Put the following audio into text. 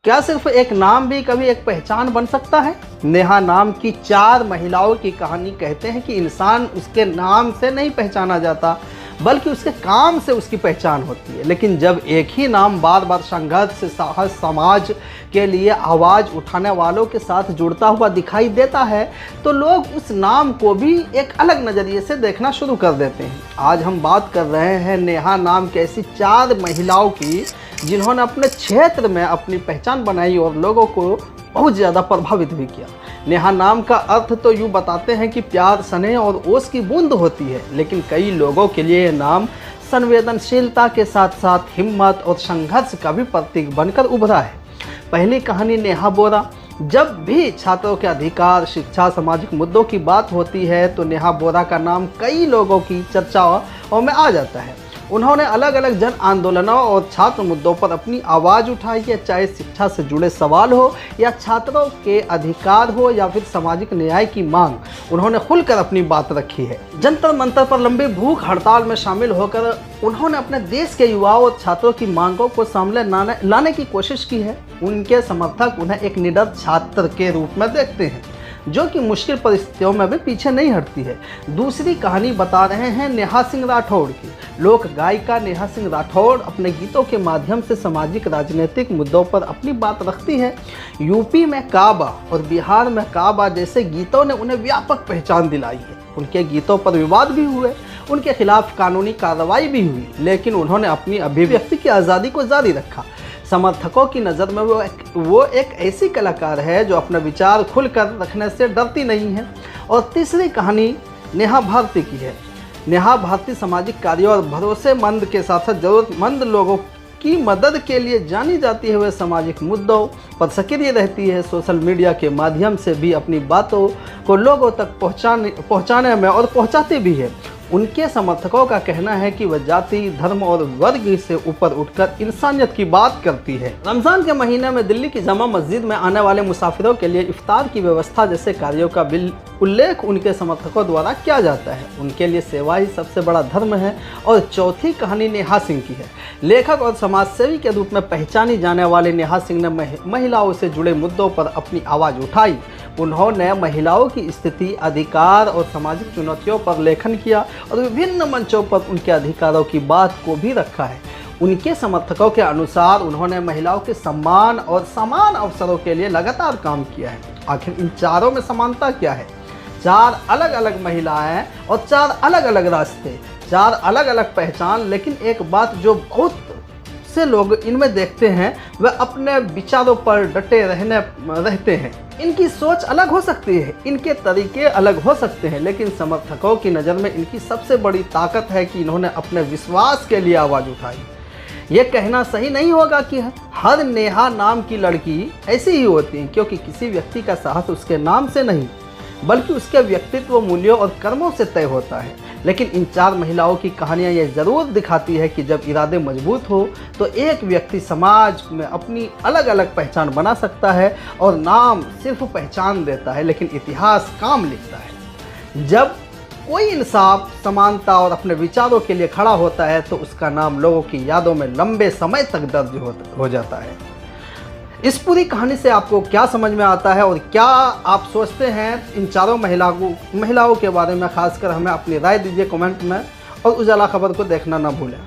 क्या सिर्फ एक नाम भी कभी एक पहचान बन सकता है? नेहा नाम की 4 महिलाओं की कहानी कहते हैं कि इंसान उसके नाम से नहीं पहचाना जाता, बल्कि उसके काम से उसकी पहचान होती है। लेकिन जब एक ही नाम बार बार संघर्ष से साहस समाज के लिए आवाज़ उठाने वालों के साथ जुड़ता हुआ दिखाई देता है, तो लोग उस नाम को भी एक अलग नज़रिए से देखना शुरू कर देते हैं। आज हम बात कर रहे हैं नेहा नाम की ऐसी 4 महिलाओं की, जिन्होंने अपने क्षेत्र में अपनी पहचान बनाई और लोगों को बहुत ज़्यादा प्रभावित भी किया। नेहा नाम का अर्थ तो यूँ बताते हैं कि प्यार, स्नेह और ओस की बूंद होती है, लेकिन कई लोगों के लिए ये नाम संवेदनशीलता के साथ साथ हिम्मत और संघर्ष का भी प्रतीक बनकर उभरा है। पहली कहानी नेहा बोरा। जब भी छात्रों के अधिकार, शिक्षा, सामाजिक मुद्दों की बात होती है तो नेहा बोरा का नाम कई लोगों की चर्चाओं में आ जाता है। उन्होंने अलग अलग जन आंदोलनों और छात्र मुद्दों पर अपनी आवाज़ उठाई है, चाहे शिक्षा से जुड़े सवाल हो या छात्रों के अधिकार हो या फिर सामाजिक न्याय की मांग। उन्होंने खुलकर अपनी बात रखी है। जंतर मंतर पर लंबी भूख हड़ताल में शामिल होकर उन्होंने अपने देश के युवाओं और छात्रों की मांगों को सामने लाने की कोशिश की है। उनके समर्थक उन्हें एक निडर छात्र के रूप में देखते हैं, जो कि मुश्किल परिस्थितियों में भी पीछे नहीं हटती है। दूसरी कहानी बता रहे हैं नेहा सिंह राठौड़ की। लोक गायिका नेहा सिंह राठौड़ अपने गीतों के माध्यम से सामाजिक राजनीतिक मुद्दों पर अपनी बात रखती है। यूपी में काबा और बिहार में काबा जैसे गीतों ने उन्हें व्यापक पहचान दिलाई है। उनके गीतों पर विवाद भी हुए, उनके खिलाफ कानूनी कार्रवाई भी हुई, लेकिन उन्होंने अपनी अभिव्यक्ति की आज़ादी को जारी रखा। समर्थकों की नज़र में वो एक ऐसी कलाकार है जो अपने विचार खुलकर रखने से डरती नहीं है। और तीसरी कहानी नेहा भारती की है। नेहा भारती सामाजिक कार्यों और भरोसेमंद के साथ साथ ज़रूरतमंद लोगों की मदद के लिए जानी जाती है। वे सामाजिक मुद्दों पर सक्रिय रहती है, सोशल मीडिया के माध्यम से भी अपनी बातों को लोगों तक पहुंचाने में और पहुंचाती भी है। उनके समर्थकों का कहना है कि वह जाति, धर्म और वर्ग से ऊपर उठकर इंसानियत की बात करती है। रमज़ान के महीने में दिल्ली की जामा मस्जिद में आने वाले मुसाफिरों के लिए इफ्तार की व्यवस्था जैसे कार्यों का उल्लेख उनके समर्थकों द्वारा किया जाता है। उनके लिए सेवा ही सबसे बड़ा धर्म है। और चौथी कहानी नेहा सिंह की है। लेखक और समाजसेवी के रूप में पहचानी जाने वाले नेहा सिंह ने महिलाओं से जुड़े मुद्दों पर अपनी आवाज़ उठाई। उन्होंने महिलाओं की स्थिति, अधिकार और सामाजिक चुनौतियों पर लेखन किया और विभिन्न मंचों पर उनके अधिकारों की बात को भी रखा है। उनके समर्थकों के अनुसार उन्होंने महिलाओं के सम्मान और समान अवसरों के लिए लगातार काम किया है। आखिर इन चारों में समानता क्या है? 4 अलग अलग महिलाएं और 4 अलग अलग रास्ते, 4 अलग अलग पहचान, लेकिन एक बात जो बहुत से लोग इनमें देखते हैं, वह अपने विचारों पर डटे रहते हैं। इनकी सोच अलग हो सकती है, इनके तरीके अलग हो सकते हैं, लेकिन समर्थकों की नज़र में इनकी सबसे बड़ी ताकत है कि इन्होंने अपने विश्वास के लिए आवाज़ उठाई। ये कहना सही नहीं होगा कि हर नेहा नाम की लड़की ऐसी ही होती है, क्योंकि किसी व्यक्ति का साहस उसके नाम से नहीं, बल्कि उसके व्यक्तित्व, मूल्यों और कर्मों से तय होता है। लेकिन इन 4 महिलाओं की कहानियाँ ये ज़रूर दिखाती है कि जब इरादे मजबूत हो तो एक व्यक्ति समाज में अपनी अलग अलग पहचान बना सकता है। और नाम सिर्फ पहचान देता है, लेकिन इतिहास काम लिखता है। जब कोई इंसाफ, समानता और अपने विचारों के लिए खड़ा होता है तो उसका नाम लोगों की यादों में लंबे समय तक दर्ज हो जाता है। इस पूरी कहानी से आपको क्या समझ में आता है और क्या आप सोचते हैं इन 4 महिलाओं के बारे में? खासकर हमें अपनी राय दीजिए कमेंट में, और उजाला खबर को देखना ना भूलें।